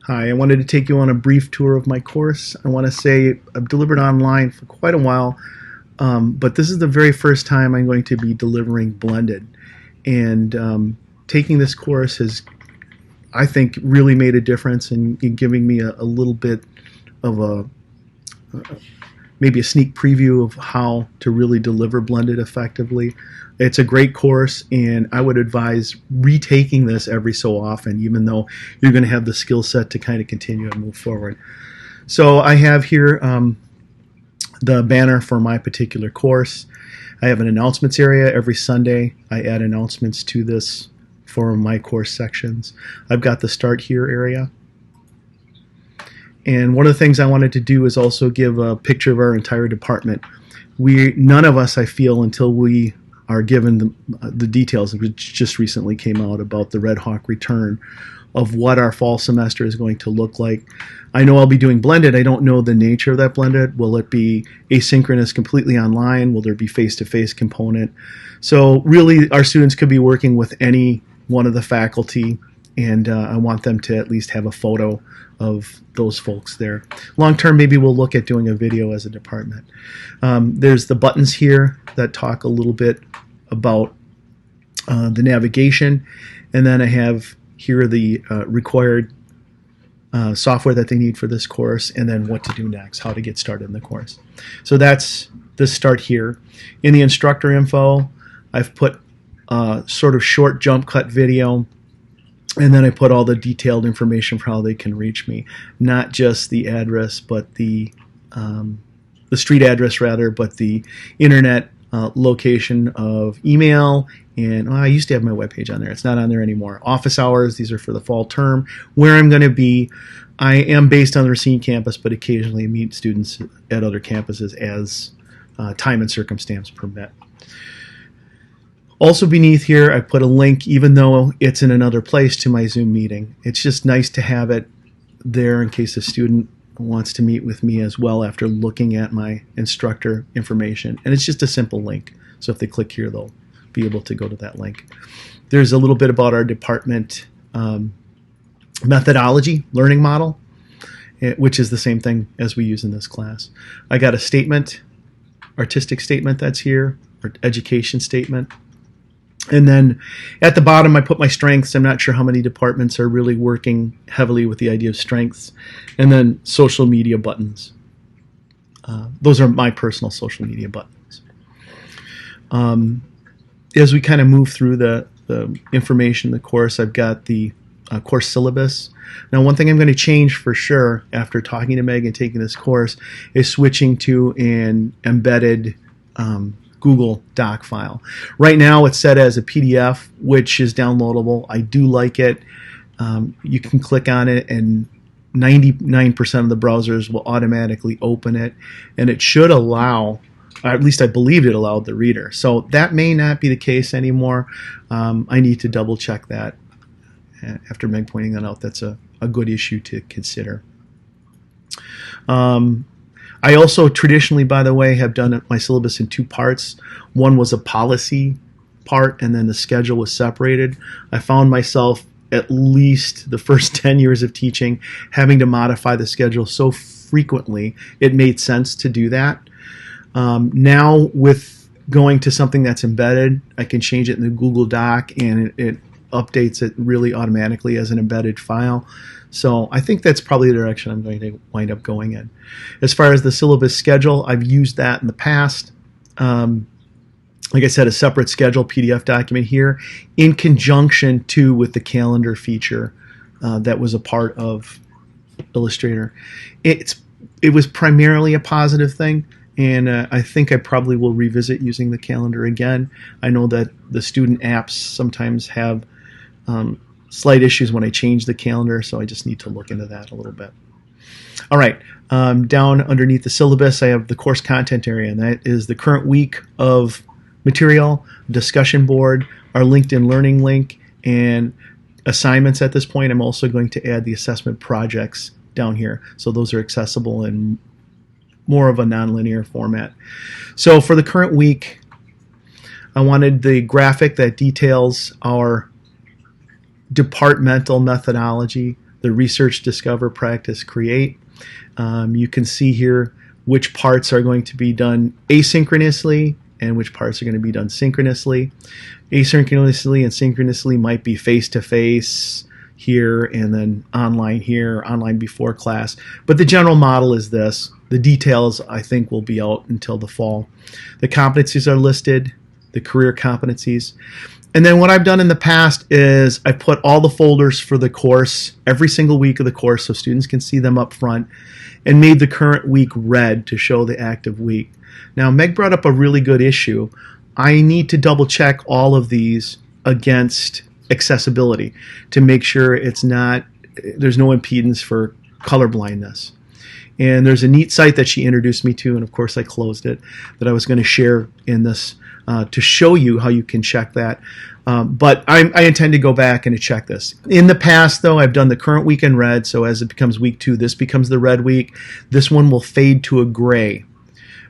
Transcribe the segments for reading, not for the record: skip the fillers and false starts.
Hi, I wanted to take you on a brief tour of my course. I want to say I've delivered online for quite a while, but this is the very first time I'm going to be delivering blended. And taking this course has, I think, really made a difference in giving me a little bit of maybe a sneak preview of how to really deliver blended effectively. It's a great course, and I would advise retaking this every so often, even though you're going to have the skill set to kind of continue and move forward. So I have here the banner for my particular course. I have an announcements area. Every Sunday I add announcements to this for my course sections. I've got the Start Here area. And one of the things I wanted to do is also give a picture of our entire department. None of us, I feel, until we are given the details, which just recently came out about the Red Hawk return, of what our fall semester is going to look like. I know I'll be doing blended. I don't know the nature of that blended. Will it be asynchronous, completely online? Will there be face-to-face component? So really, our students could be working with any one of the faculty, and I want them to at least have a photo of those folks there. Long term, maybe we'll look at doing a video as a department. There's the buttons here that talk a little bit about the navigation, and then I have here the required software that they need for this course, and then what to do next, how to get started in the course. So that's the Start Here. In the instructor info, I've put a sort of short jump cut video, and then I put all the detailed information for how they can reach me. Not just the address, but the street address rather, but the internet location of email. And I used to have my webpage on there. It's not on there anymore. Office hours, these are for the fall term. Where I'm going to be, I am based on the Racine campus, but occasionally meet students at other campuses as time and circumstance permit. Also beneath here, I put a link, even though it's in another place, to my Zoom meeting. It's just nice to have it there in case a student wants to meet with me as well after looking at my instructor information. And it's just a simple link. So if they click here, they'll be able to go to that link. There's a little bit about our department methodology, learning model, which is the same thing as we use in this class. I got a statement, artistic statement that's here, or education statement. And then at the bottom, I put my strengths. I'm not sure how many departments are really working heavily with the idea of strengths. And then social media buttons. Those are my personal social media buttons. As we kind of move through the information in the course, I've got the course syllabus. Now, one thing I'm going to change for sure after talking to Meg and taking this course is switching to an embedded Google Doc file. Right now it's set as a PDF, which is downloadable. I do like it. You can click on it and 99% of the browsers will automatically open it, and it should allow, or at least I believed it allowed, the reader. So that may not be the case anymore. I need to double check that after Meg pointing that out. That's a good issue to consider. I also traditionally, by the way, have done my syllabus in two parts. One was a policy part, and then the schedule was separated. I found myself, at least the first 10 years of teaching, having to modify the schedule so frequently, it made sense to do that. Now, with going to something that's embedded, I can change it in the Google Doc, and it updates it really automatically as an embedded file. So I think that's probably the direction I'm going to wind up going in. As far as the syllabus schedule, I've used that in the past. Like I said, a separate schedule PDF document here in conjunction too with the calendar feature that was a part of Illustrator. It was primarily a positive thing, and I think I probably will revisit using the calendar again. I know that the student apps sometimes have slight issues when I change the calendar, so I just need to look into that a little bit. All right, down underneath the syllabus, I have the course content area, and that is the current week of material, discussion board, our LinkedIn Learning link, and assignments at this point. I'm also going to add the assessment projects down here, so those are accessible in more of a nonlinear format. So for the current week, I wanted the graphic that details our departmental methodology the research, discover, practice, create. You can see here which parts are going to be done asynchronously and which parts are going to be done synchronously. Asynchronously and synchronously might be face-to-face here and then online here, online before class. But the general model is this. The details, I think, will be out until the fall. The competencies are listed, the career competencies. And then what I've done in the past is I put all the folders for the course every single week of the course so students can see them up front, and made the current week red to show the active week. Now, Meg brought up a really good issue. I need to double check all of these against accessibility to make sure there's no impedance for color blindness. And there's a neat site that she introduced me to, and of course I closed it, that I was going to share in this to show you how you can check that. But I intend to go back and to check this. In the past, though, I've done the current week in red, so as it becomes week 2, this becomes the red week. This one will fade to a gray,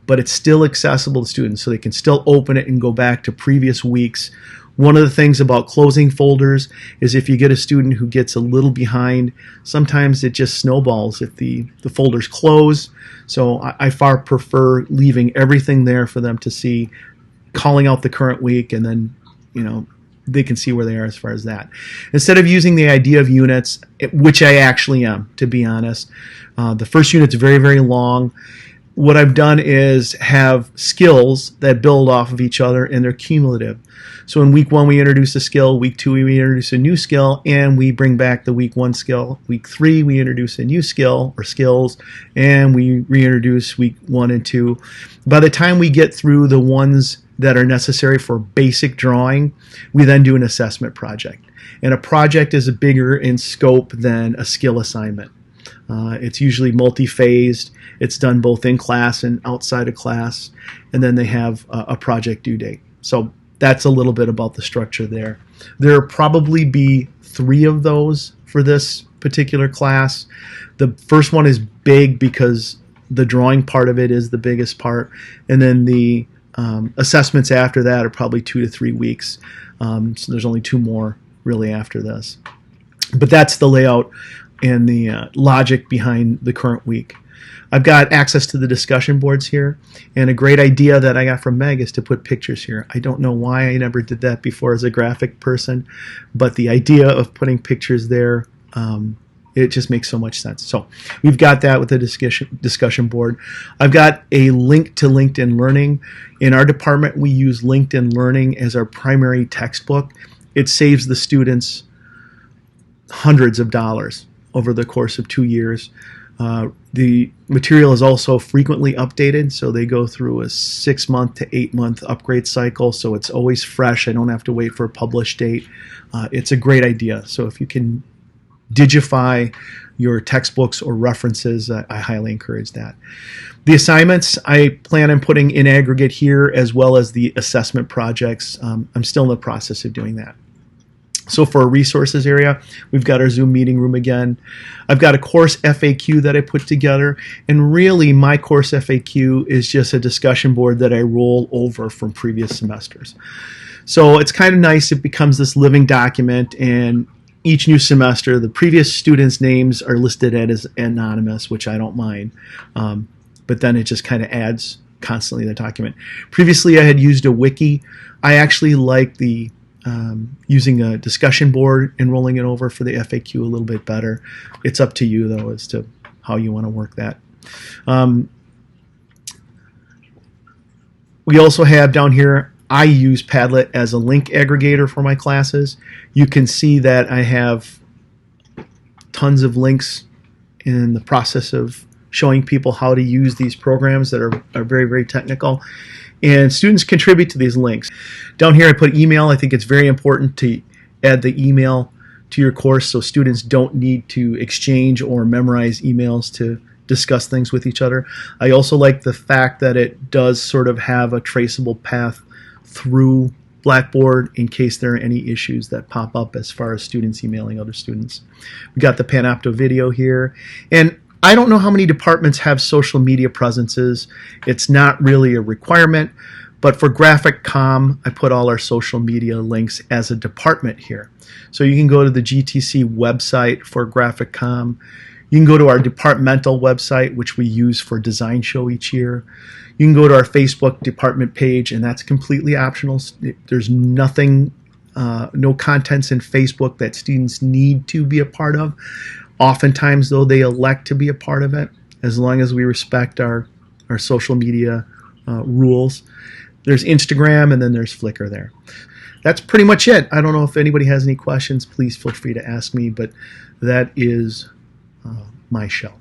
but it's still accessible to students, so they can still open it and go back to previous weeks. One of the things about closing folders is if you get a student who gets a little behind, sometimes it just snowballs if the folders close. So I far prefer leaving everything there for them to see, calling out the current week, and then, they can see where they are as far as that. Instead of using the idea of units, which I actually am, to be honest, the first unit's very, very long. What I've done is have skills that build off of each other, and they're cumulative. So in week 1 we introduce a skill, week 2 we introduce a new skill, and we bring back the week 1 skill. Week 3 we introduce a new skill or skills, and we reintroduce week 1 and 2. By the time we get through the ones that are necessary for basic drawing, we then do an assessment project. And a project is bigger in scope than a skill assignment. It's usually multi-phased. It's done both in class and outside of class, and then they have a project due date. So that's a little bit about the structure there. There will probably be 3 of those for this particular class. The first one is big because the drawing part of it is the biggest part, and then the assessments after that are probably 2 to 3 weeks. So there's only 2 more really after this. But that's the layout and the logic behind the current week. I've got access to the discussion boards here, and a great idea that I got from Meg is to put pictures here. I don't know why I never did that before as a graphic person, but the idea of putting pictures there, it just makes so much sense. So we've got that with the discussion board. I've got a link to LinkedIn Learning. In our department, we use LinkedIn Learning as our primary textbook. It saves the students hundreds of dollars over the course of 2 years. The material is also frequently updated, so they go through a 6-month to 8-month upgrade cycle, so it's always fresh. I don't have to wait for a published date. It's a great idea. So if you can digify your textbooks or references, I highly encourage that. The assignments I plan on putting in aggregate here, as well as the assessment projects. I'm still in the process of doing that. So for our resources area, we've got our Zoom meeting room again. I've got a course FAQ that I put together, and really my course FAQ is just a discussion board that I roll over from previous semesters. So it's kind of nice. It becomes this living document, and each new semester, the previous students' names are listed as anonymous, which I don't mind. But then it just kind of adds constantly the document. Previously, I had used a wiki. I actually like the using a discussion board and rolling it over for the FAQ a little bit better. It's up to you, though, as to how you want to work that. We also have down here, I use Padlet as a link aggregator for my classes. You can see that I have tons of links in the process of showing people how to use these programs that are very, very technical. And students contribute to these links. Down here I put email. I think it's very important to add the email to your course so students don't need to exchange or memorize emails to discuss things with each other. I also like the fact that it does sort of have a traceable path through Blackboard in case there are any issues that pop up as far as students emailing other students. We got the Panopto video here. And I don't know how many departments have social media presences. It's not really a requirement, But for graphic comm, I put all our social media links as a department here. So you can go to the GTC website for graphic comm. You can go to our departmental website, which we use for design show each year. You can go to our Facebook department page, and that's completely optional. There's nothing, no contents in Facebook that students need to be a part of. Oftentimes, though, they elect to be a part of it, as long as we respect our social media rules. There's Instagram, and then there's Flickr there. That's pretty much it. I don't know if anybody has any questions. Please feel free to ask me, but that is my show.